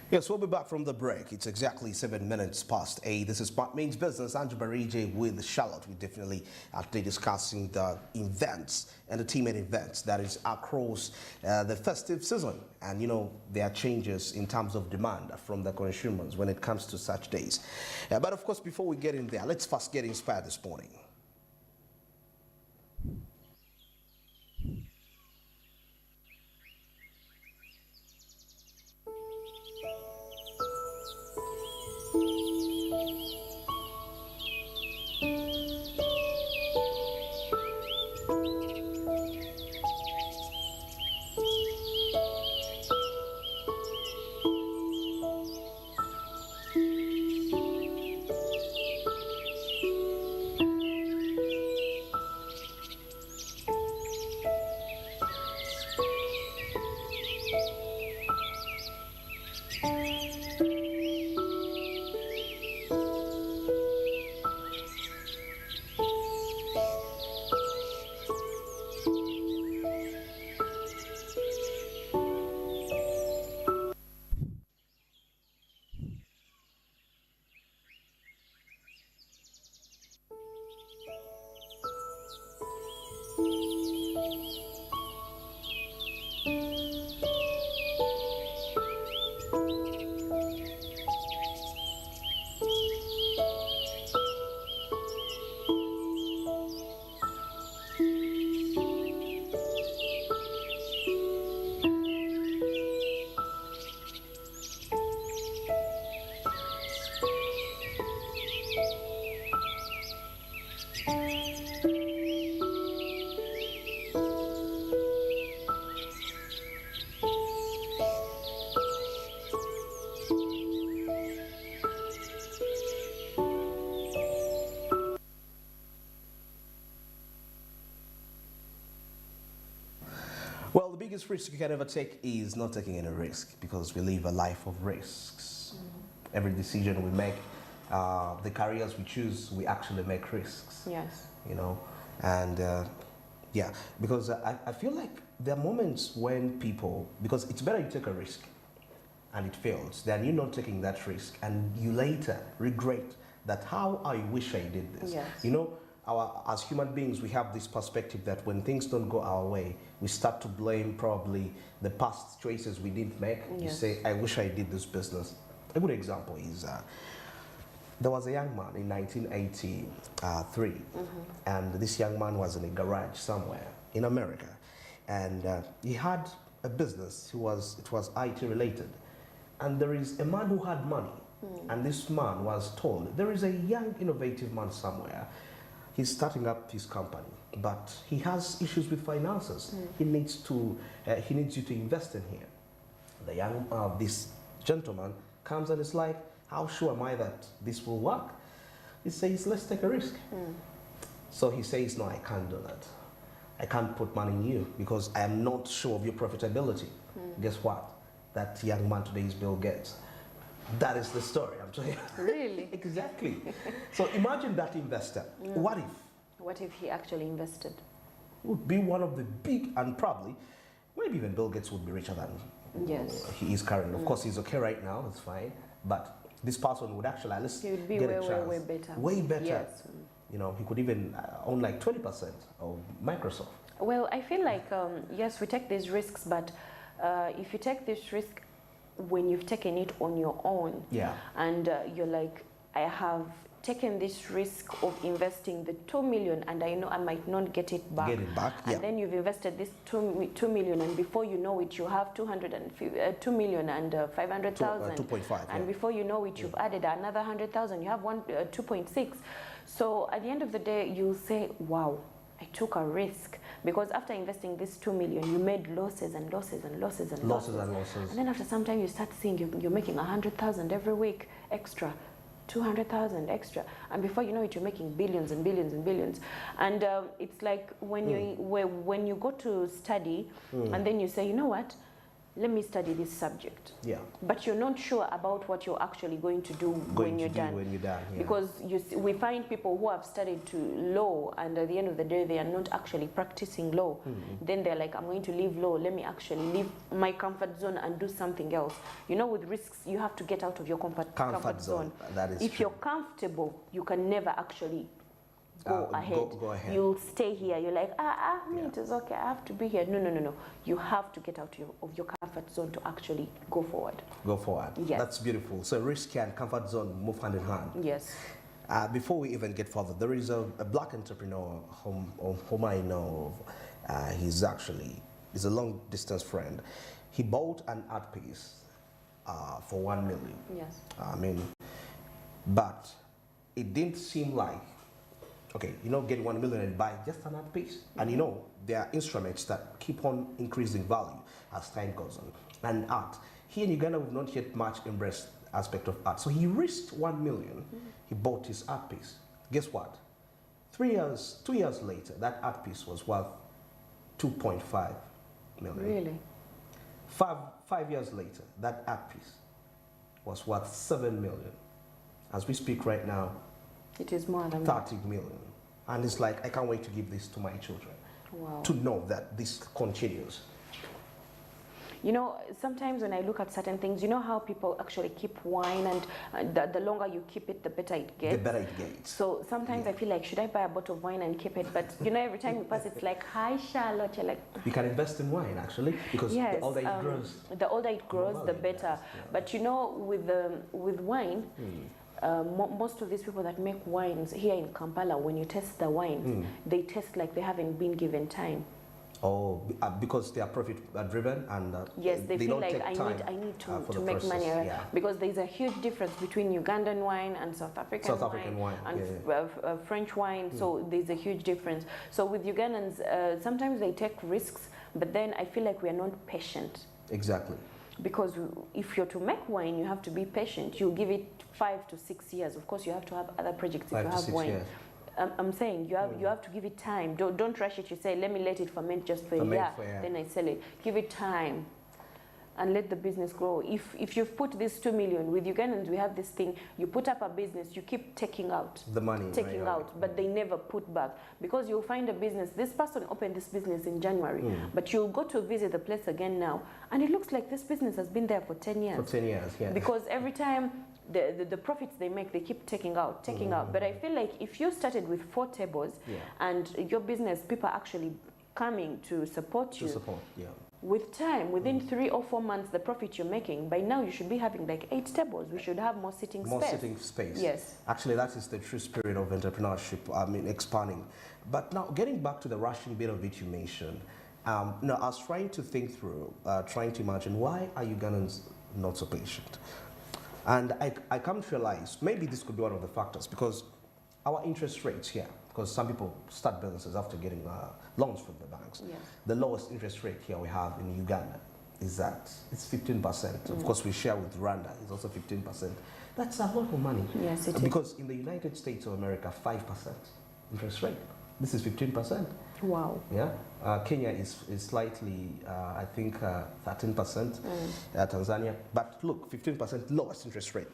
Yes, we'll be back from the break. It's exactly 7 minutes past 8. This is Part Means Business. Andrew Barije with Charlotte. We definitely are discussing the events, entertainment events that is across the festive season. And you know, there are changes in terms of demand from the consumers when it comes to such days. But of course, before we get in there, let's first get inspired this morning. Well, the biggest risk you can ever take is not taking any risk, because we live a life of risks. Every decision we make, the careers we choose, we actually make risks. Yes. You know, and yeah, because I feel like there are moments when people, because it's better you take a risk and it fails than you not taking that risk and you later regret that how I wish I did this. Yes. You know, as human beings, we have this perspective that when things don't go our way, we start to blame probably the past choices we didn't make. Yes. You say, I wish I did this business. A good example is there was a young man in 1983, and this young man was in a garage somewhere in America, and he had a business. It was IT related, and there is a man who had money, and this man was told there is a young innovative man somewhere. He's starting up his company, but he has issues with finances. He needs you to invest in here. The young this gentleman comes and is like, how sure am I that this will work? He says, let's take a risk. So he says, no, I can't do that. I can't put money in you because I am not sure of your profitability. Guess what? That young man today is Bill Gates. That is the story, I'm telling you. Really? Exactly. So imagine that investor. What if? What if he actually invested? Would be one of the big, and probably, maybe even Bill Gates would be richer than he is currently. Of course, he's okay right now, it's fine. But this person would actually at least He would be get way, a chance. way better. Way better. Yes. You know, he could even own like 20% of Microsoft. Well, I feel like, yes, we take these risks, but if you take this risk when you've taken it on your own, and you're like, I have taken this risk of investing the 2 million and I know I might not get it back. And then you've invested this 2 million, and before you know it, you have 2 million and 500,000. 2.5. And before you know it, you've added another 100,000. You have 2.6. So at the end of the day, you'll say, wow, I took a risk, because after investing this 2 million, you made losses and losses and losses and losses. And then after some time, you start seeing you're making 100,000 every week extra, 200,000 extra, and before you know it, you're making billions and billions and billions. And it's like when you go to study, and then you say, you know what, let me study this subject. Yeah. But you're not sure about what you're actually going to do when you're done. Yeah. Because we find people who have studied to law, and at the end of the day, they are not actually practicing law. Then they're like, I'm going to leave law. Let me actually leave my comfort zone and do something else. You know, with risks, you have to get out of your comfort zone. That is if true. you're comfortable, you can never actually go ahead. Go ahead. You'll stay here. You're like, it is okay. I have to be here. No. You have to get out of your comfort zone to actually go forward. Go forward. Yes. That's beautiful. So risk and comfort zone move hand in hand. Yes. Before we even get further, there is a black entrepreneur whom I know. He's a long distance friend. He bought an art piece for 1 million. Yes. But it didn't seem like, okay, get 1 million and buy just an art piece. And there are instruments that keep on increasing value as time goes on. And art. Here in Uganda, we've not yet much embraced aspect of art. So he risked 1 million. He bought his art piece. Guess what? 2 years later, that art piece was worth 2.5 million. Really? 5 years later, that art piece was worth 7 million. As we speak right now, it is more than 30 million. And it's like, I can't wait to give this to my children. Wow. To know that this continues. Sometimes when I look at certain things, you know how people actually keep wine, and the longer you keep it, the better it gets. The better it gets. So sometimes I feel like, should I buy a bottle of wine and keep it? But every time you pass, it's like, hi Charlotte. You're like, you can invest in wine actually, because yes, the older it grows. The older it grows, the better. Yeah. But with wine. Most of these people that make wines here in Kampala, when you test the wines, they taste like they haven't been given time. Oh, because they are profit driven, and yes, they feel don't like take I need to make process. money, Yeah. because there's a huge difference between Ugandan wine and South African wine and French wine. So there's a huge difference. So with Ugandans, sometimes they take risks, but then I feel like we are not patient. Exactly. Because if you're to make wine, you have to be patient. You give it 5 to 6 years. Of course, you have to have other projects if you have wine. Years. I'm saying you have to give it time. Don't rush it. You say, let me let it ferment just for a year, then I sell it. Give it time and let the business grow. If you've put this 2 million, with Ugandans we have this thing, you put up a business, you keep taking out the money, but they never put back, because you'll find a business, this person opened this business in January, but you'll go to visit the place again now, and it looks like this business has been there for 10 years. For 10 years, yeah. Because every time the profits they make, they keep taking out. But I feel like if you started with 4 tables and your business, people are actually coming to support you. With time, within 3 or 4 months, the profit you're making, by now you should be having like 8 tables. We should have more sitting space. More sitting space. Yes. Actually, that is the true spirit of entrepreneurship, expanding. But now, getting back to the rushing bit of it you mentioned, I was trying to think through, trying to imagine, why are Ugandans not so patient? And I come to realize, maybe this could be one of the factors, because our interest rates here, because some people start businesses after getting loans from the banks. Yes. The lowest interest rate here we have in Uganda is that it's 15%. Of course, we share with Rwanda, it's also 15%. That's a lot of money. Yes, it is. Because in the United States of America, 5% interest rate. This is 15%. Wow. Yeah. Kenya is slightly, I think, 13%. Tanzania. But look, 15% lowest interest rate.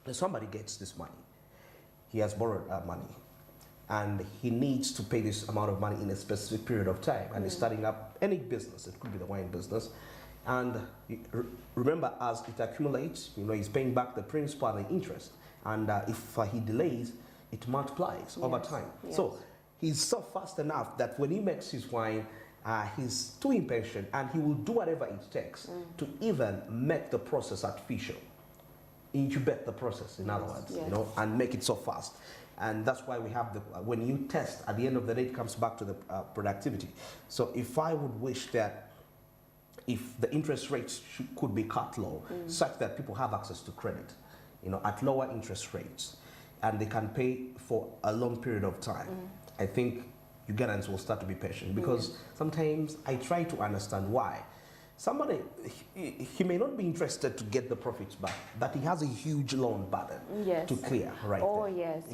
If somebody gets this money, he has borrowed money, and he needs to pay this amount of money in a specific period of time, and he's starting up any business. It could be the wine business, and remember, as it accumulates, he's paying back the principal and the interest, and if he delays, it multiplies over time. Yes. So he's so fast enough that when he makes his wine, he's too impatient, and he will do whatever it takes to even make the process artificial, incubate the process, in other words, and make it so fast. And that's why we have when you test, at the end of the day, it comes back to the productivity. So if I would wish that if the interest rates could be cut low, such that people have access to credit, at lower interest rates, and they can pay for a long period of time, I think Ugandans will start to be patient, because sometimes I try to understand why. Somebody, he may not be interested to get the profits back, but he has a huge loan burden to clear, right? Oh, yes.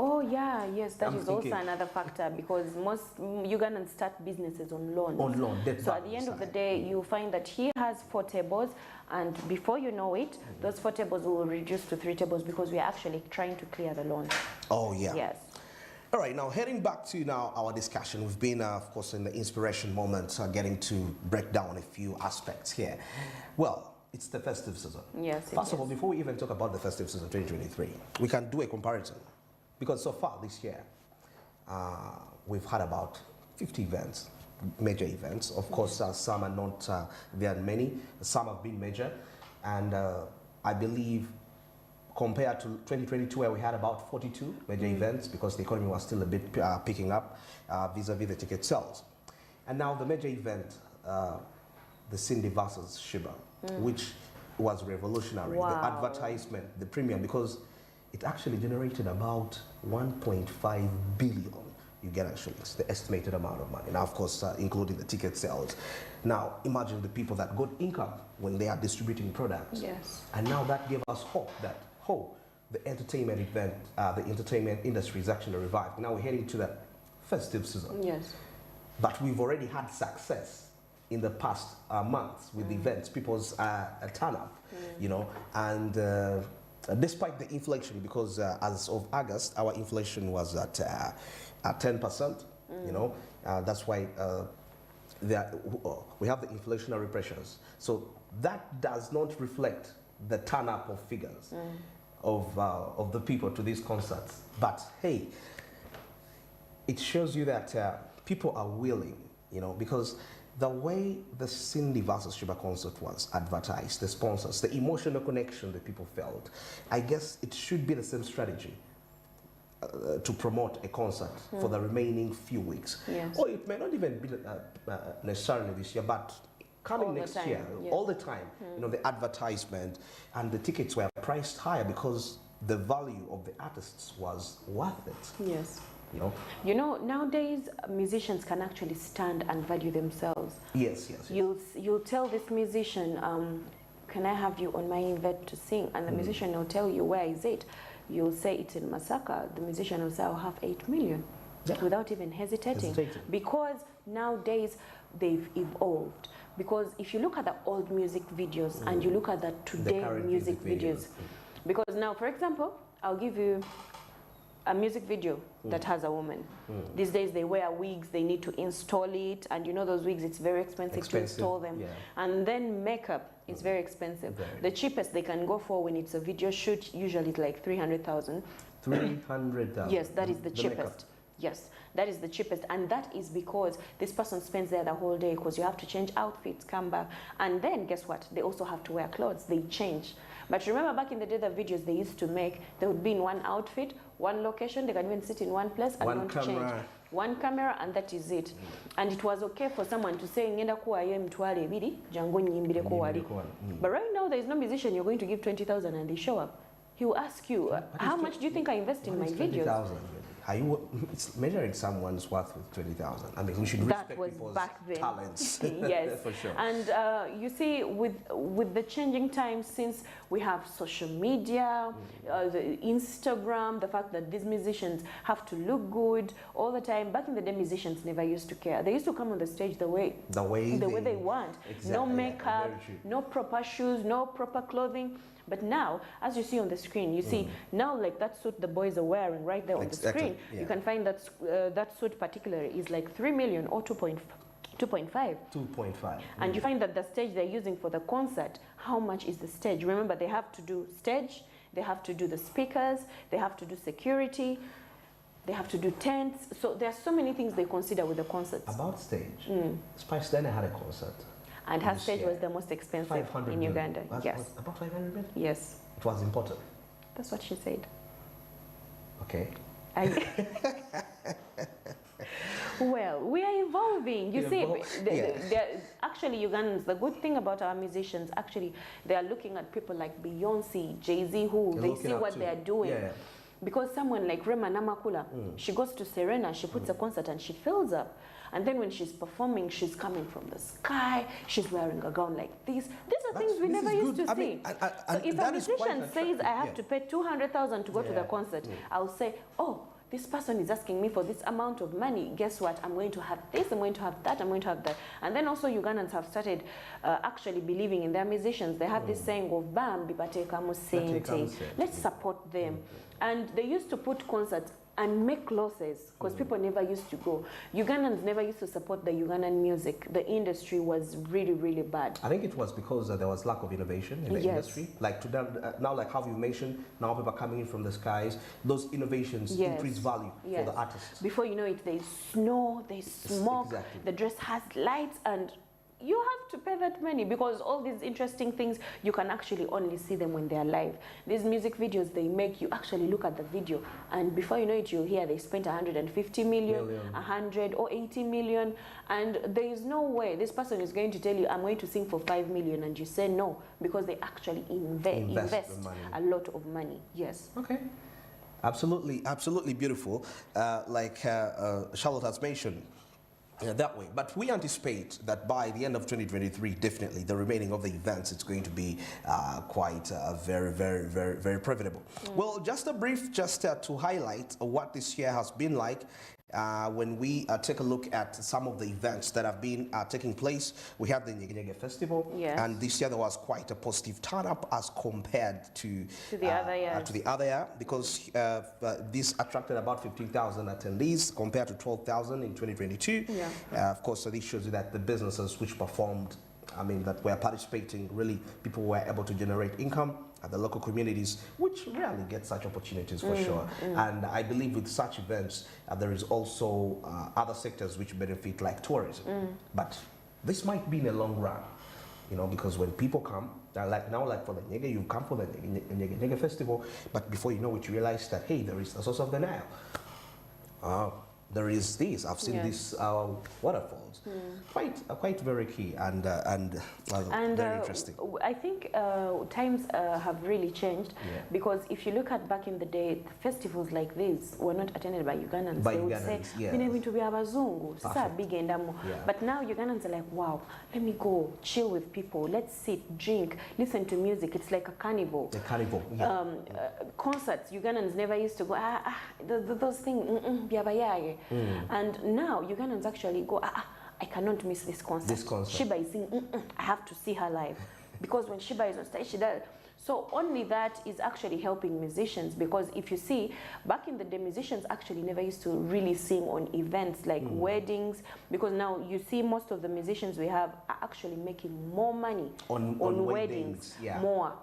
Oh yeah, yes, that I'm is thinking, also another factor because most Ugandans start businesses on loans. On loan, debt so at the end of the day, you find that he has 4 tables, and before you know it, those 4 tables will reduce to 3 tables because we are actually trying to clear the loan. Oh yeah. Yes. All right, now heading back to now our discussion, we've been, of course, in the inspiration moment, getting to break down a few aspects here. Well, it's the festive season. Yes. First of all, before we even talk about the festive season 2023, we can do a comparison because so far this year, we've had about 50 events, major events. Of course, some are not there are many. Some have been major, and I believe, compared to 2022, where we had about 42 major events because the economy was still a bit picking up vis-a-vis the ticket sales. And now the major event, the Cindy versus Shiba, which was revolutionary. Wow. The advertisement, the premium, because it actually generated about 1.5 billion Ugandan shillings, the estimated amount of money. Now, of course, including the ticket sales. Now, imagine the people that got income when they are distributing products. Yes. And now that gave us hope that, the entertainment event, the entertainment industry is actually revived. Now we're heading to the festive season. Yes. But we've already had success in the past months with events, people's turn up, you know, and despite the inflation, because as of August, our inflation was at 10%, you know, that's why we have the inflationary pressures. So that does not reflect the turn up of figures of the people to these concerts. But hey, it shows you that people are willing, you know, because the way the Cindy versus Shiba concert was advertised, the sponsors, the emotional connection that people felt, I guess it should be the same strategy to promote a concert for the remaining few weeks. Yes. Or it may not even be necessarily this year, but coming next year, all the time, you know, the advertisement and the tickets were priced higher because the value of the artists was worth it. Yes. You know, nowadays musicians can actually stand and value themselves. Yes. You'll tell this musician, can I have you on my event to sing? And the musician will tell you, where is it? You'll say it's in Masaka. The musician will say, I'll have 8 million. Without even hesitating. Because nowadays they've evolved. Because if you look at the old music videos and you look at the today music videos, because now, for example, I'll give you a music video that has a woman. These days they wear wigs, they need to install it, and you know those wigs, it's very expensive to install them. And then makeup is very expensive. The cheapest they can go for when it's a video shoot, usually it's like 300,000. 300,000? Yes, that is the cheapest. Yes, that is the cheapest, and that is because this person spends there the whole day because you have to change outfits, come back, and then guess what? They also have to wear clothes, they change. But remember back in the day, the videos they used to make, they would be in one outfit, one location, they can even sit in one place and not change. One camera, and that is it. And it was okay for someone to say, ngenda kuwayo emitwalo ebiri, jangu nyimbireko wali. But right now, there is no musician you're going to give 20,000 and they show up. He will ask you, how much do you think I invest in my videos? 20,000. It's measuring someone's worth with 20,000. I mean, we should respect people's talents. Yes, for sure. And you see, with the changing times, since we have social media, the Instagram, the fact that these musicians have to look good all the time. Back in the day, musicians never used to care. They used to come on the stage the way they want. Exactly, no makeup, no proper shoes, no proper clothing. But now, as you see on the screen, you see now like that suit the boys are wearing right there on the screen. You can find that that suit particularly is like 3 million or 2.5. 2.5. And you find that the stage they're using for the concert, how much is the stage? Remember, they have to do stage, they have to do the speakers, they have to do security, they have to do tents. So there are so many things they consider with the concerts. About stage, Spice Dana had a concert. And her stage was the most expensive in Uganda. Yes. About 500 million? Yes. It was important. That's what she said. Okay. Well, we are evolving. You see, actually Ugandans, the good thing about our musicians, actually, they are looking at people like Beyonce, Jay-Z, who they see what they are doing. Because someone like Rema Namakula, she goes to Serena, she puts a concert and she fills up. And then when she's performing, she's coming from the sky, she's wearing a gown like this. These are things we never used to see. So if a musician says I have to pay 200,000 to go to the concert, I'll say, oh, this person is asking me for this amount of money. Guess what? I'm going to have this, I'm going to have that, I'm going to have that. And then also Ugandans have started actually believing in their musicians. They have this saying of Bambi bateka musente. Let's support them. And they used to put concerts and make losses because people never used to go. Ugandans never used to support the Ugandan music. The industry was really, really bad. I think it was because there was lack of innovation in the industry. Like to them, now, like how you mentioned, now people are coming in from the skies. Those innovations increase value for the artists. Before you know it, there's snow, there's smoke, the dress has lights, and you have to pay that money because all these interesting things, you can actually only see them when they're live. These music videos they make, you actually look at the video, and before you know it, you'll hear they spent 150 million, 100 or 80 million, and there is no way this person is going to tell you, I'm going to sing for 5 million, and you say no, because they actually invest a lot of money. Yes. Okay. Absolutely, absolutely beautiful. Like Charlotte has mentioned, that way. But we anticipate that by the end of 2023, definitely the remaining of the events, it's going to be quite very, very, very, very profitable. Well, just a brief, to highlight what this year has been like. When we take a look at some of the events that have been taking place, we had the Nyege Festival, and this year there was quite a positive turn-up as compared to the other year, because this attracted about 15,000 attendees compared to 12,000 in 2022. Of course, so this shows you that the businesses which performed, I mean, that were participating, really people were able to generate income at the local communities, which rarely get such opportunities for sure. And I believe with such events, there is also other sectors which benefit, like tourism. But this might be in the long run, you know, because when people come, they're like, now like for the Nyege, you come for the Nyege Festival, but before you know it, you realize that, hey, there is the source of the Nile. There is this. I've seen these waterfalls. Quite very key and very interesting. I think times have really changed because if you look at back in the day, festivals like this were not attended by Ugandans. They would say, to be abazungu, but now Ugandans are like, wow, let me go chill with people. Let's sit, drink, listen to music. It's like a carnival. A carnival. Concerts. Ugandans never used to go. Those things. And now Ugandans actually go, I cannot miss this concert. Shiba is singing, I have to see her live. Because when Shiba is on stage, she does. So only that is actually helping musicians, because if you see, back in the day, musicians actually never used to really sing on events like weddings, because now you see most of the musicians we have are actually making more money on weddings, more.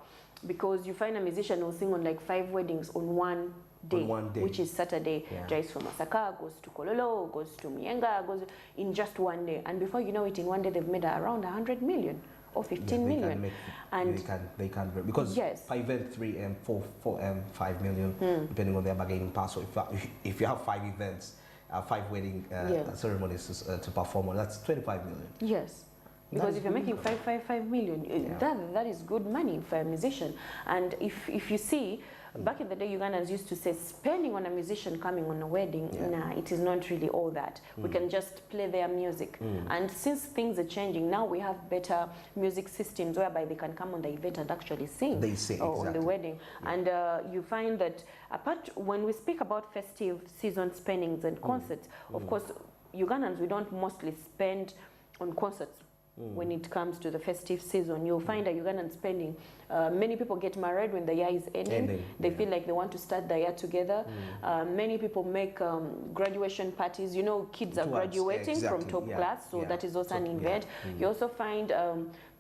Because you find a musician who will sing on like 5 weddings on one day, which is Saturday. Drives from Masaka, goes to Kololo, goes to Mienga, goes in just one day. And before you know it, in one day they've made around 100 million or 15 million. They can because 5M, 3M, 4M, 5 million, depending on their bargaining power. So if you have 5 events, 5 wedding ceremonies to perform on, that's 25 million. Yes. Because if you're making 5 million, that is good money for a musician. And if you see, back in the day, Ugandans used to say, spending on a musician coming on a wedding, nah, it is not really all that. We can just play their music. And since things are changing, now we have better music systems whereby they can come on the event and actually sing. They sing, on the wedding. And you find that, apart when we speak about festive season spendings and concerts, of course, Ugandans, we don't mostly spend on concerts. When it comes to the festive season, you'll find a Ugandan spending. Many people get married when the year is ending. They feel like they want to start the year together. Many people make graduation parties. You know, kids are graduating from top class, so that is also an event. You also find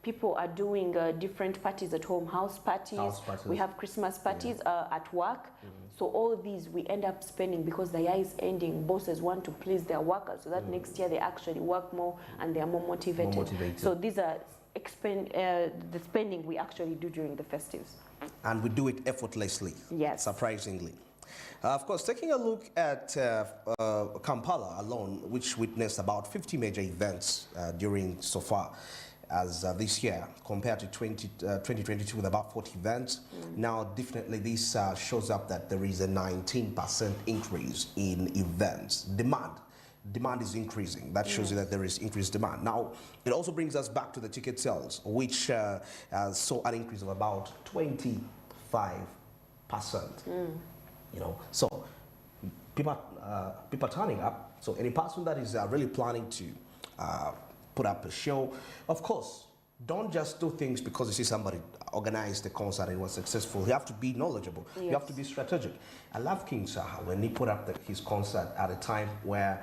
people are doing different parties at home, house parties. We have Christmas parties at work. So all these we end up spending because the year is ending. Bosses want to please their workers so that next year they actually work more and they are more motivated. So these are the spending we actually do during the festives. And we do it effortlessly, surprisingly. Of course, taking a look at Kampala alone, which witnessed about 50 major events during so far as this year, compared to 2022 with about 40 events. Now, definitely this shows up that there is a 19% increase in events. Demand demand is increasing. That shows you that there is increased demand. Now, it also brings us back to the ticket sales, which saw an increase of about 25%. You know, so people turning up. So any person that is really planning to put up a show, of course, don't just do things because you see somebody organize the concert and it was successful. You have to be knowledgeable. Yes. You have to be strategic. I love King Saha when he put up his concert at a time where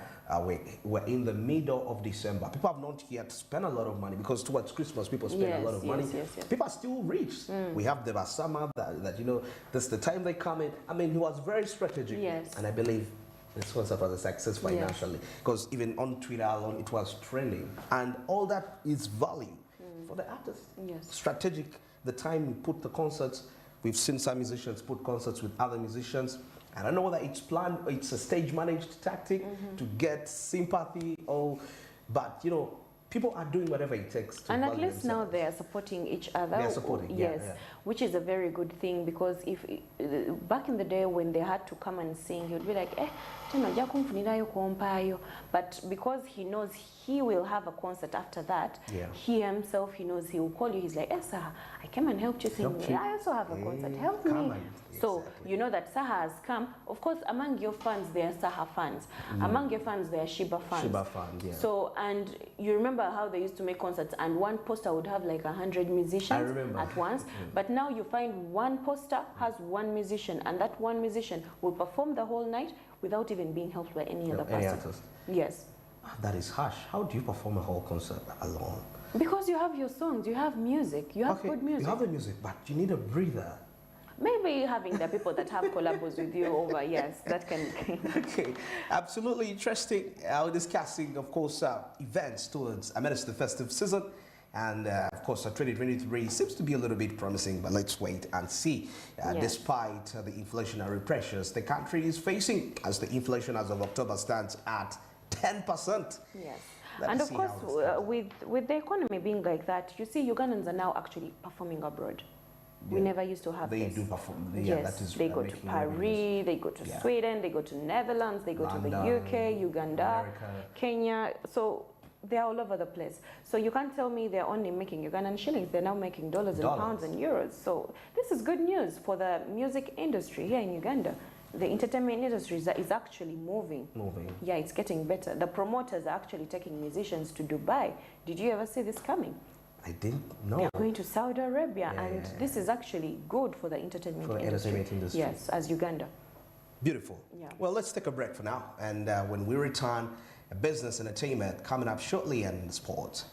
we're in the middle of December. People have not yet spent a lot of money because towards Christmas people spend a lot of money. People are still rich. We have the Basama that you know, that's the time they come in. I mean, he was very strategic. Yes. And I believe this concert was a success financially because even on Twitter alone it was trending. And all that is value for the artist. Yes. Strategic, the time we put the concerts, we've seen some musicians put concerts with other musicians. I don't know whether it's planned or it's a stage managed tactic to get sympathy but you know, people are doing whatever it takes to and at least now they are supporting each other. They are supporting, which is a very good thing because if back in the day when they had to come and sing, he would be like, but because he knows he will have a concert after that, he himself, he knows he will call you. He's like, Saha, I came and helped you sing. I also have a concert. Help me. So you know that Saha has come. Of course, among your fans, there are Saha fans. Among your fans, there are Shiba fans. Shiba fans, yeah. So, and you remember how they used to make concerts and one poster would have like 100 musicians at once. But now you find one poster has one musician and that one musician will perform the whole night without even being helped by any other person. Artist. Yes. That is harsh. How do you perform a whole concert alone? Because you have your songs, you have music, you have good music. You have the music, but you need a breather. Maybe having the people that have collabos with you over, that can. Okay, absolutely interesting. We're discussing, of course, events towards amidst the festive season. And of course, 2023 seems to be a little bit promising, but let's wait and see. Despite the inflationary pressures the country is facing, as the inflation as of October stands at 10%. Yes. And of course, with the economy being like that, you see Ugandans are now actually performing abroad. We never used to have this. They do perform. They go to Paris, they go to Sweden, they go to Netherlands, they go to the UK, Uganda, America, Kenya. So they're all over the place. So you can't tell me they're only making Ugandan shillings. They're now making dollars and pounds and euros. So this is good news for the music industry here in Uganda. The entertainment industry is actually moving. Yeah, it's getting better. The promoters are actually taking musicians to Dubai. Did you ever see this coming? I didn't know. They're going to Saudi Arabia, and this is actually good for the entertainment industry. Yes, as Uganda. Beautiful. Yeah. Well, let's take a break for now, and when we return, business entertainment coming up shortly and sports.